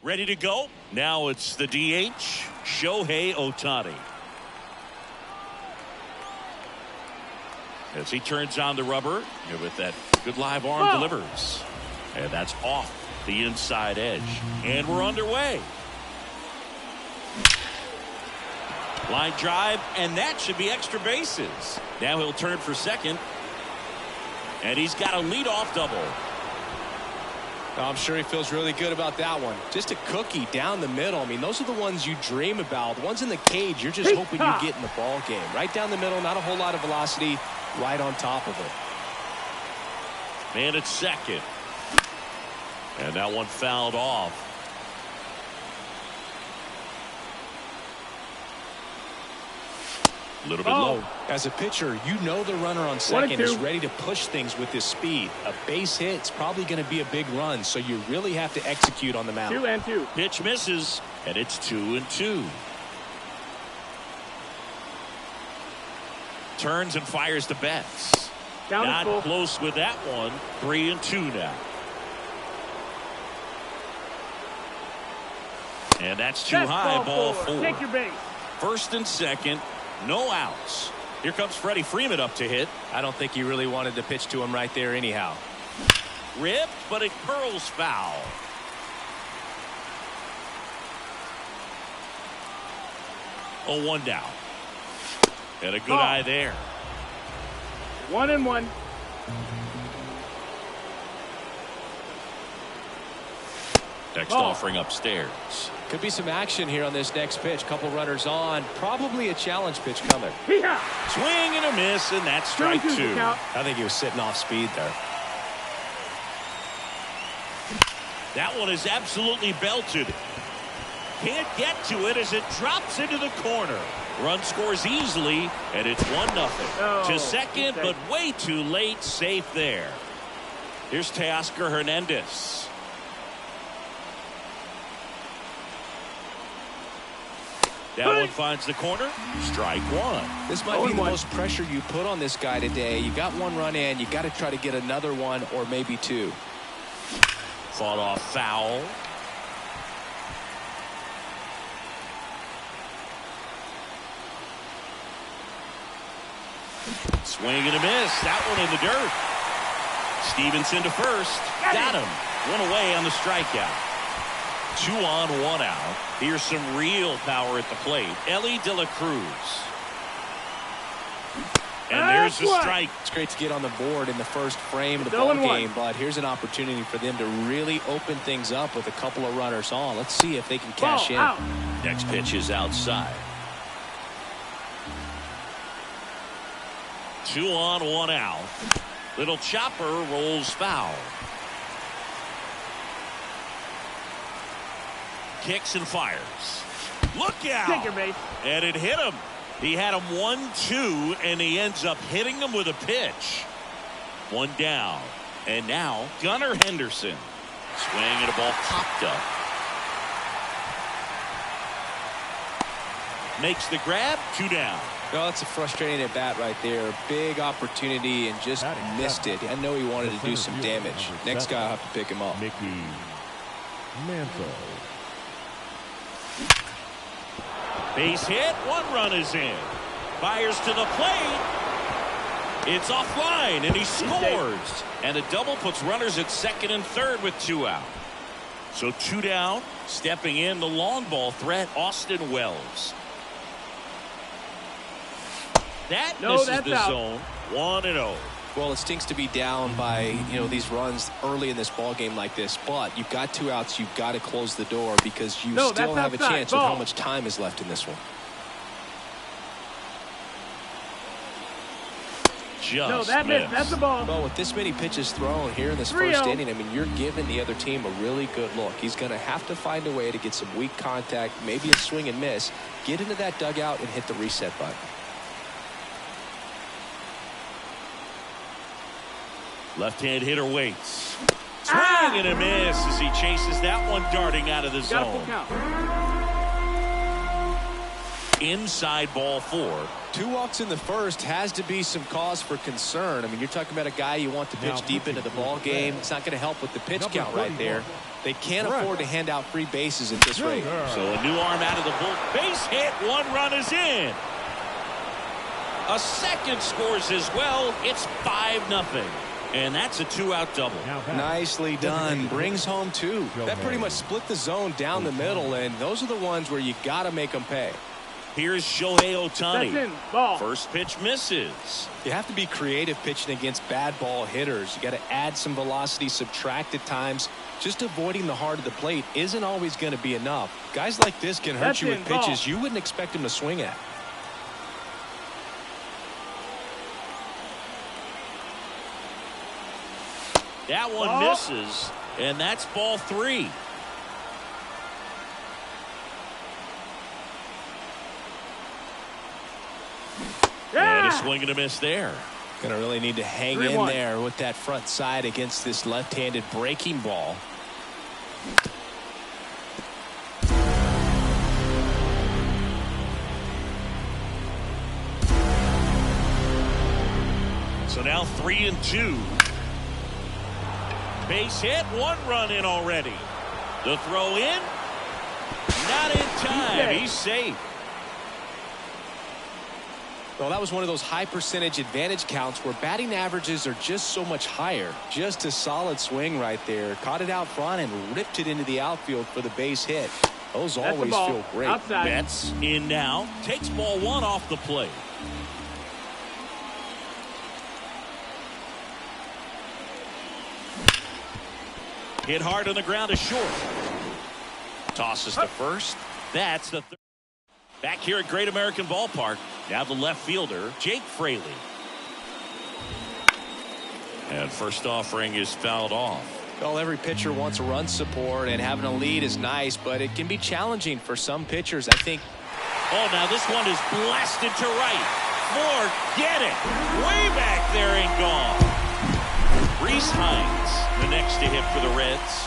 Ready to go? Now it's the DH, Shohei Ohtani. As he turns on the rubber, with that good live arm delivers. And that's off the inside edge. And we're underway. Line drive, and that should be extra bases. Now he'll turn for second. And he's got a leadoff double. I'm sure he feels really good about that one. Just a cookie down the middle. I mean, those are the ones you dream about. The ones in the cage, you're just hoping you get in the ball game. Right down the middle, not a whole lot of velocity, right on top of it. Man at second. And that one fouled off. A little bit low. As a pitcher, you know the runner on second is ready to push things with his speed. A base hit's probably going to be a big run, so you really have to execute on the mound. 2-2. Pitch misses, and it's 2-2. Turns and fires to Betts. Not close with that one. 3-2 now. And that's too high. Ball four. Take your base. First and second. No outs. Here comes Freddie Freeman up to hit. I don't think he really wanted to pitch to him right there anyhow. Ripped, but it curls foul. Oh, 1 down. And a good eye there. 1-1. Next offering upstairs. Could be some action here on this next pitch. Couple runners on. Probably a challenge pitch coming. Swing and a miss, and that's strike 2. I think he was sitting off speed there. That one is absolutely belted. Can't get to it as it drops into the corner. Run scores easily, and it's 1-0. To second, but way too late. Safe there. Here's Teoscar Hernandez. That one finds the corner. Strike 1. This might be the most pressure you put on this guy today. You got 1 run in. You got to try to get another one or maybe 2. Fought off foul. Swing and a miss. That one in the dirt. Stevenson to first. Got him. 1 away on the strikeout. 2 on, 1 out. Here's some real power at the plate. Ellie De La Cruz. And there's the strike. It's great to get on the board in the first frame of the ball game, but here's an opportunity for them to really open things up with a couple of runners on. Let's see if they can cash in. Next pitch is outside. 2 on, 1 out. Little chopper rolls foul. Kicks and fires. Look out! Take your base. And it hit him. He had him 1-2, and he ends up hitting him with a pitch. 1 down. And now Gunnar Henderson. Swing and a ball popped up. Makes the grab. 2 down. Well, that's a frustrating at bat right there. Big opportunity and just missed it. I know he wanted to do some damage. Next guy will have to pick him up. Mickey Mantle. Base hit. 1 run is in. Fires to the plate. It's offline, and he scores. And a double puts runners at second and third with 2 out. So 2 down. Stepping in, the long ball threat, Austin Wells. That misses the zone. 1-0. Well, it stinks to be down by, these runs early in this ball game like this, but you've got 2 outs. You've got to close the door because you still have a chance with how much time is left in this one. That's a ball. Well, with this many pitches thrown here in this first inning, I mean, you're giving the other team a really good look. He's going to have to find a way to get some weak contact, maybe a swing and miss, get into that dugout and hit the reset button. Left-hand hitter waits. Swing and a miss as he chases that one darting out of the zone. Inside ball 4. 2 walks in the first has to be some cause for concern. I mean, you're talking about a guy you want to pitch deep into the ball game. It's not going to help with the pitch count right there. They can't afford to hand out free bases at this rate. So a new arm out of the bull. Base hit. 1 run is in. A second scores as well. It's 5-0. And that's a 2-out double. Nicely done. Brings home 2. That pretty much split the zone down the middle, and those are the ones where you got to make them pay. Here's Shohei Ohtani. That's in. Ball. First pitch misses. You have to be creative pitching against bad ball hitters. You got to add some velocity, subtract at times. Just avoiding the heart of the plate isn't always going to be enough. Guys like this can hurt That's you in. with Ball. pitches you wouldn't expect him to swing at. That one misses, and that's ball 3. And a swing and a miss there. Going to really need to hang in 3-1. there with that front side against this left-handed breaking ball. So now 3-2. Base hit, 1 run in already. The throw in, not in time. He's safe. Well, that was one of those high percentage advantage counts where batting averages are just so much higher. Just a solid swing right there. Caught it out front and ripped it into the outfield for the base hit. Those That's always feel great. Outside. Betts in now. Takes ball 1 off the plate. Hit hard on the ground to short. Tosses to first. That's the third. Back here at Great American Ballpark. Now the left fielder, Jake Fraley. And first offering is fouled off. Well, every pitcher wants run support, and having a lead is nice, but it can be challenging for some pitchers. I think. Oh, now this one is blasted to right. Forget it. Way back there and gone. Reese Hines, the next to hit for the Reds.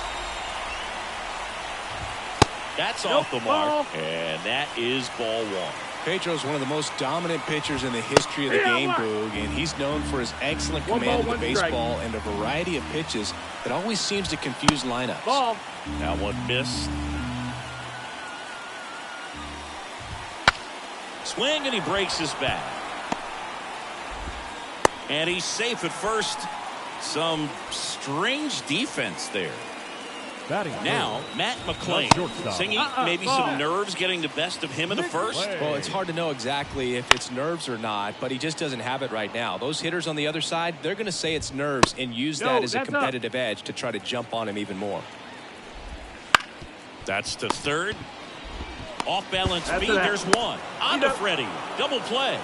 That's off the mark, and that is ball 1. Pedro's one of the most dominant pitchers in the history of the game, Boog, and he's known for his excellent command of the baseball and a variety of pitches that always seems to confuse lineups. Ball. That one missed. Swing, and he breaks his back. And he's safe at first. Some strange defense there. Now, Matt McClain singing maybe some nerves getting the best of him in the first. Well, it's hard to know exactly if it's nerves or not, but he just doesn't have it right now. Those hitters on the other side, they're going to say it's nerves and use that as a competitive edge to try to jump on him even more. That's to third. Off balance feed, there's 1. On to Freddie. Double play.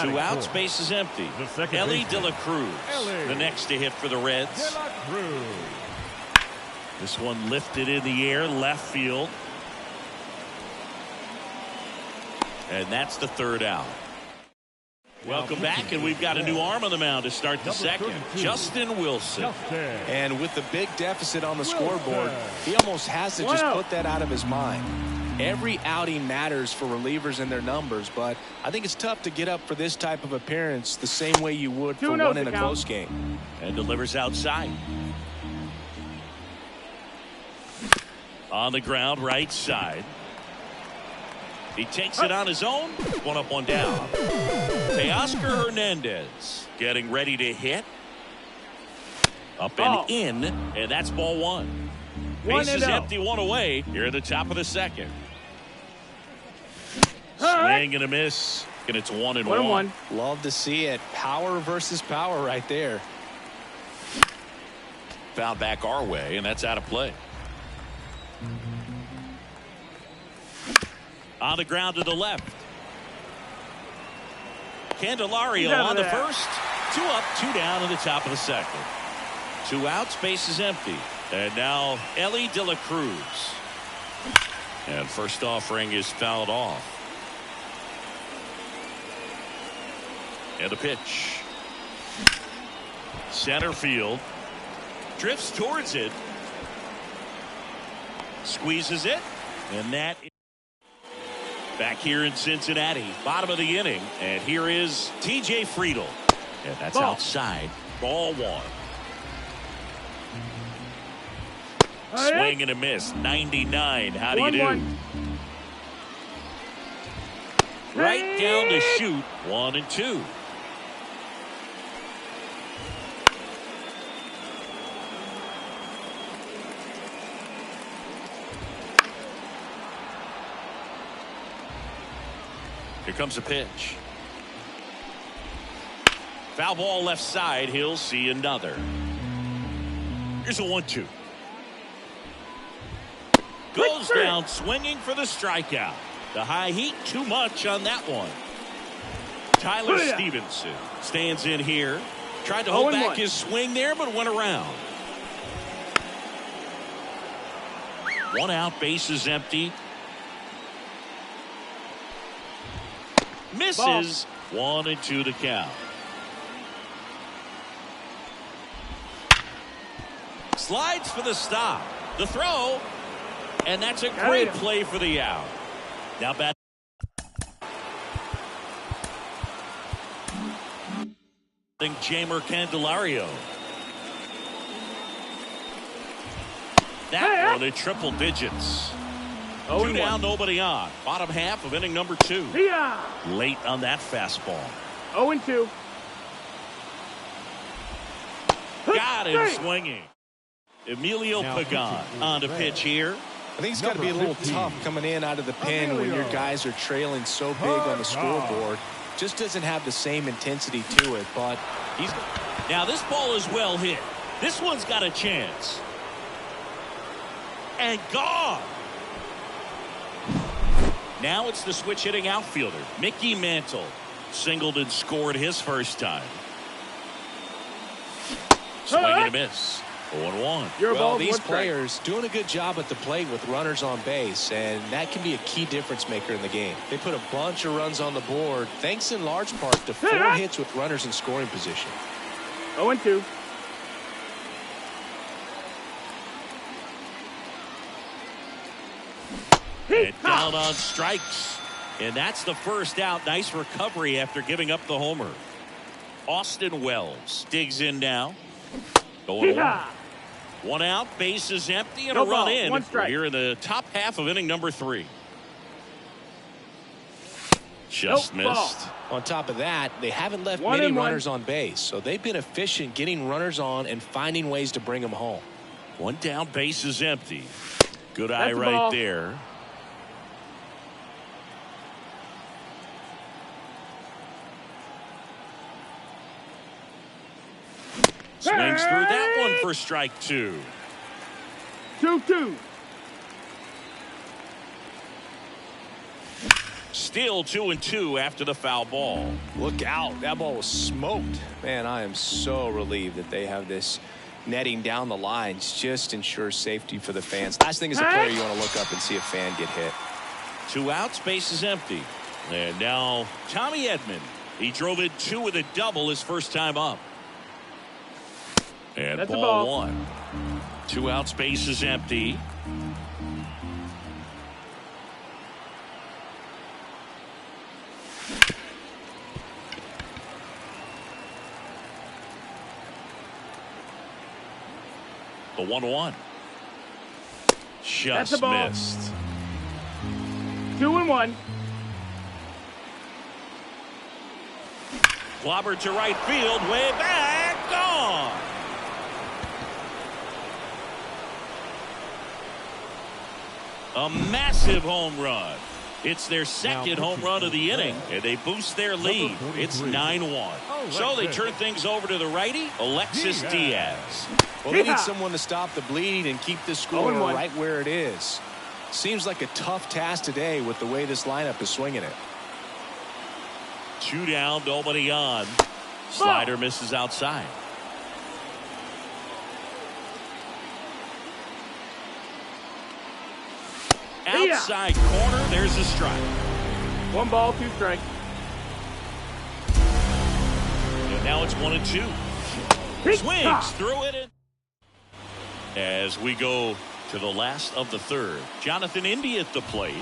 2 outs, base is empty. Ellie De La Cruz, the next to hit for the Reds. This one lifted in the air, left field. And that's the third out. Welcome back, and we've got a new arm on the mound to start the second. Justin Wilson. And with the big deficit on the scoreboard, he almost has to just put that out of his mind. Every outing matters for relievers and their numbers, but I think it's tough to get up for this type of appearance the same way you would for one in a close game. And delivers outside. On the ground, right side. He takes it on his own. 1 up, 1 down. Teoscar Hernandez getting ready to hit. Up and in, and that's ball 1. Base is empty, 1 away here at the top of the second. Swing and a miss, and it's 1-1. Love to see it. Power versus power right there. Foul back our way, and that's out of play. On the ground to the left. Candelario on the first. 2 up, 2 down in the top of the second. 2 outs, base is empty. And now Ellie De La Cruz. And first offering is fouled off. And the pitch. Center field. Drifts towards it. Squeezes it. And that is back here in Cincinnati. Bottom of the inning. And here is TJ Friedl. And that's outside. Ball 1. Swing and a miss. 99. How do you do? Right down to shoot. 1-2. Here comes a pitch. Foul ball left side. He'll see another. Here's a 1-2. Goes down swinging for the strikeout. The high heat too much on that one. Tyler Stevenson stands in here. Tried to hold back his swing there, but went around. One out, bases empty. Misses. 1-2 to count. Slides for the stop. The throw. And that's a great play for the out. Now bat. Jamer Candelario. That one at triple digits. 2 down, nobody on. Bottom half of inning number 2. Late on that fastball. 0-2. Got him swinging. Emilio Pagan on to pitch here. I think it's got to be a little tough coming in out of the pen when your guys are trailing so big on the scoreboard. Just doesn't have the same intensity to it, but he's... Now this ball is well hit. This one's got a chance. And gone. Now it's the switch hitting outfielder, Mickey Mantle. Singled and scored his first time. Swing and a miss. 0-1. Well, these players doing a good job at the plate with runners on base, and that can be a key difference maker in the game. They put a bunch of runs on the board, thanks in large part to 4 hits with runners in scoring position. 0-2. And down on strikes. And that's the first out. Nice recovery after giving up the homer. Austin Wells digs in now. Going on. 1 out, base is empty, and a run in. 1 strike. Here in the top half of inning number 3. Just missed. On top of that, they haven't left many runners on base, so they've been efficient getting runners on and finding ways to bring them home. 1 down, base is empty. Good eye right there. Swings through that one for strike 2. 2-2. Still 2-2 after the foul ball. Look out. That ball was smoked. Man, I am so relieved that they have this netting down the lines. Just ensures safety for the fans. Last thing as a player, you want to look up and see a fan get hit. 2 outs, base is empty. And now Tommy Edman. He drove in 2 with a double his first time up. And that's ball 1. 2 outs, base is empty. The 1-1. Just missed. 2-1. Clobbered to right field, way back, gone. A massive home run. It's their second home run of the inning, and they boost their lead. It's 9-1. So they turn things over to the righty, Alexis Diaz. Well, they need someone to stop the bleed and keep this score right where it is. Seems like a tough task today with the way this lineup is swinging it. 2 down, nobody on. Slider misses outside. Outside corner, there's a strike. 1 ball, 2 strikes. And now it's 1-2. Swings through it. As we go to the last of the 3rd. Jonathan Indy at the plate.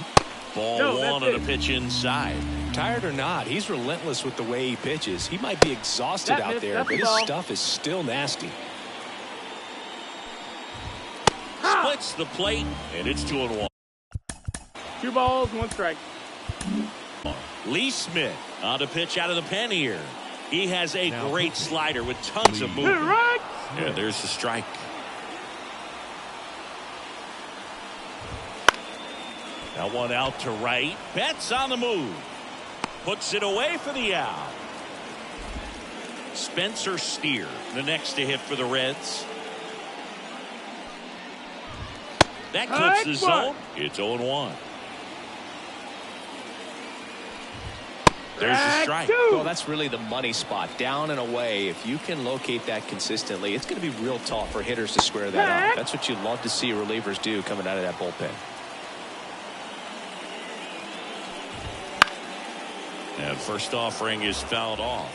Ball 1 on a pitch inside. Tired or not, he's relentless with the way he pitches. He might be exhausted out there, but his stuff is still nasty. Splits the plate, and it's 2-1. 2 balls, 1 strike. Lee Smith on to pitch out of the pen here. He has a great slider with tons of movement. Yeah, there's the strike. Now 1 out to right. Betts on the move. Puts it away for the out. Spencer Steer, the next to hit for the Reds. That clips the zone. It's 0-1. There's a strike. Well, that's really the money spot. Down and away. If you can locate that consistently, it's going to be real tough for hitters to square that up. That's what you love to see relievers do coming out of that bullpen. And first offering is fouled off.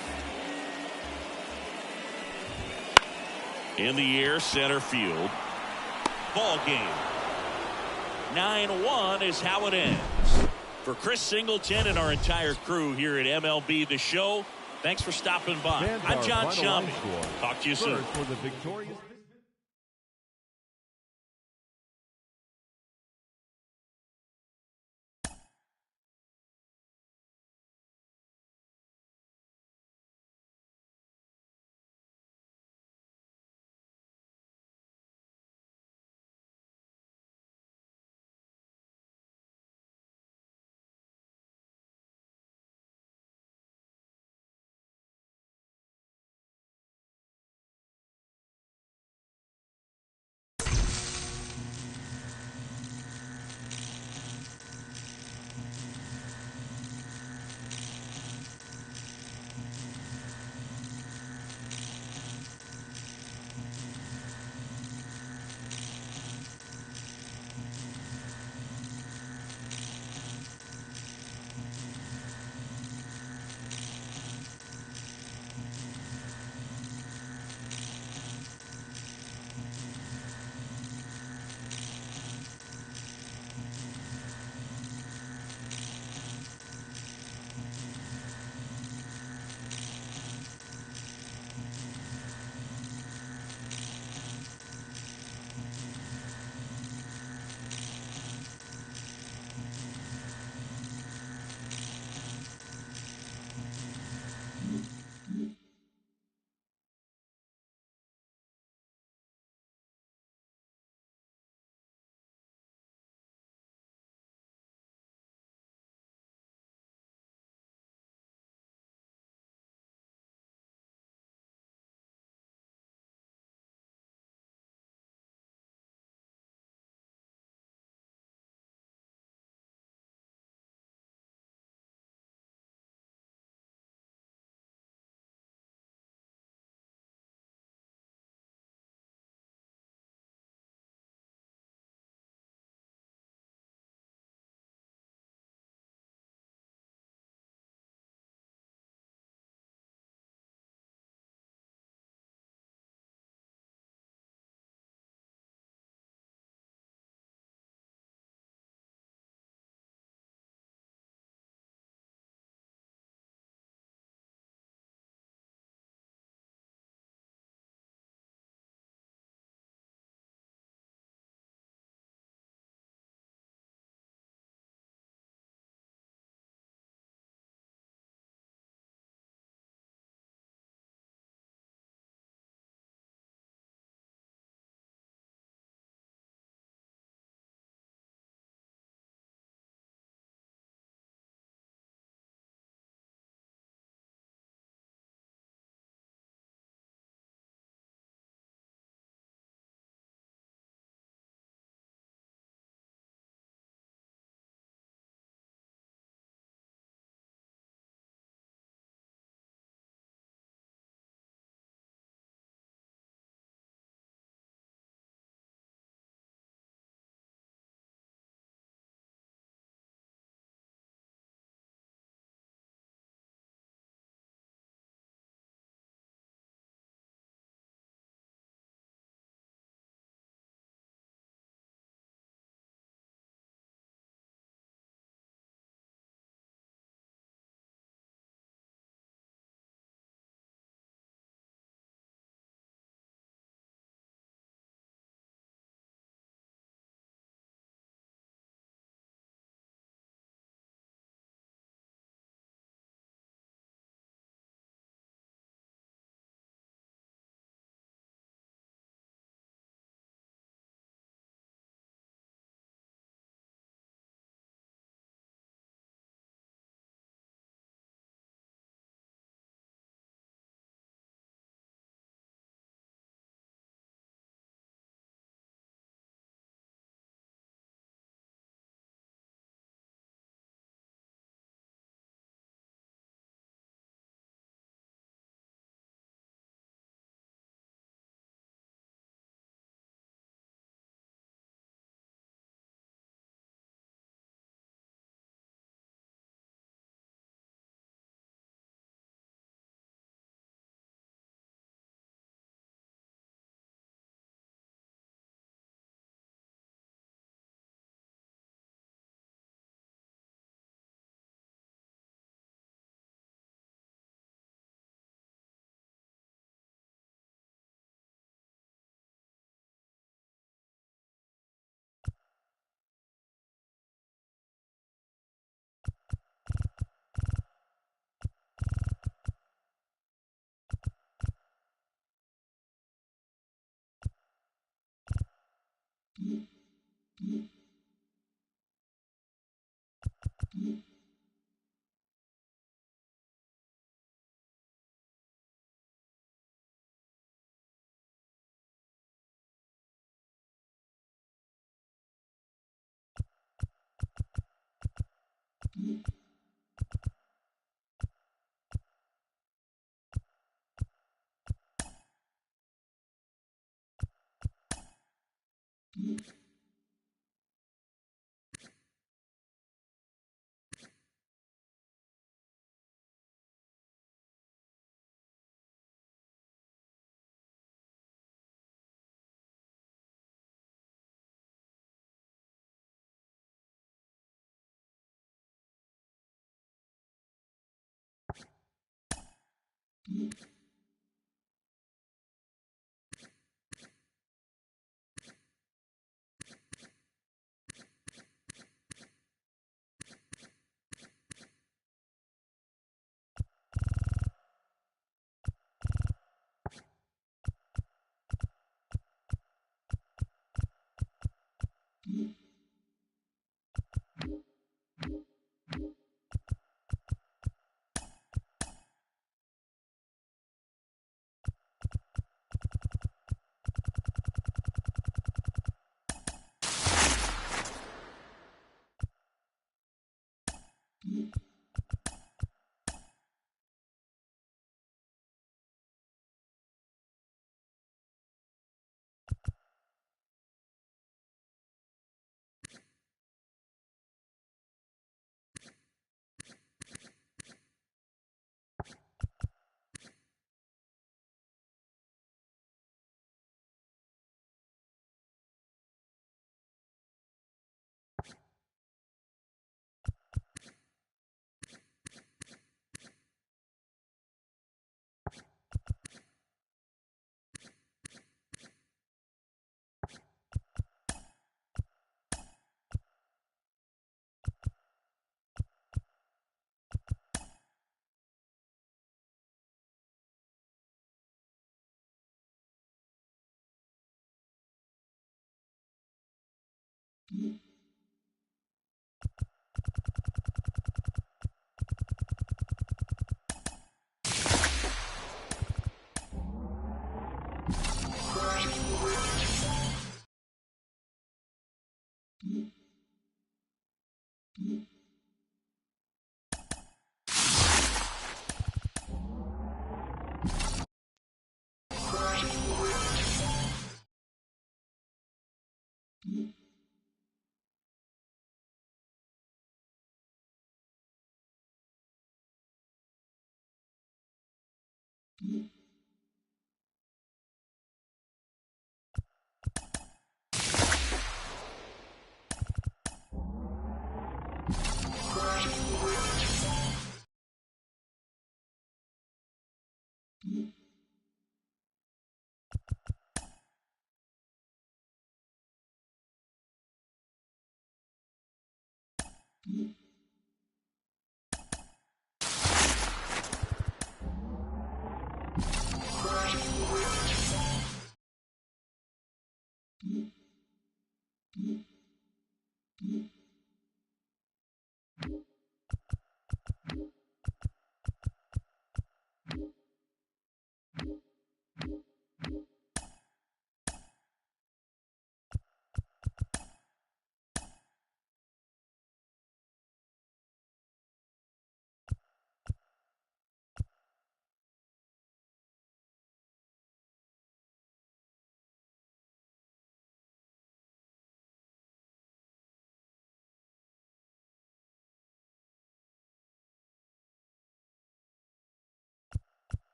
In the air, center field. Ball game. 9-1 is how it ends. For Chris Singleton and our entire crew here at MLB The Show, thanks for stopping by. I'm John Shambi. Talk to you soon. For the victorious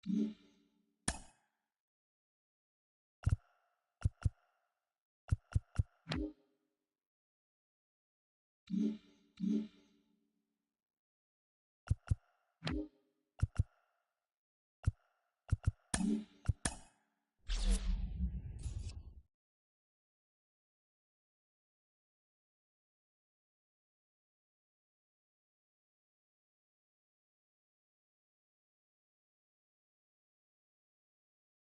Mm-hmm.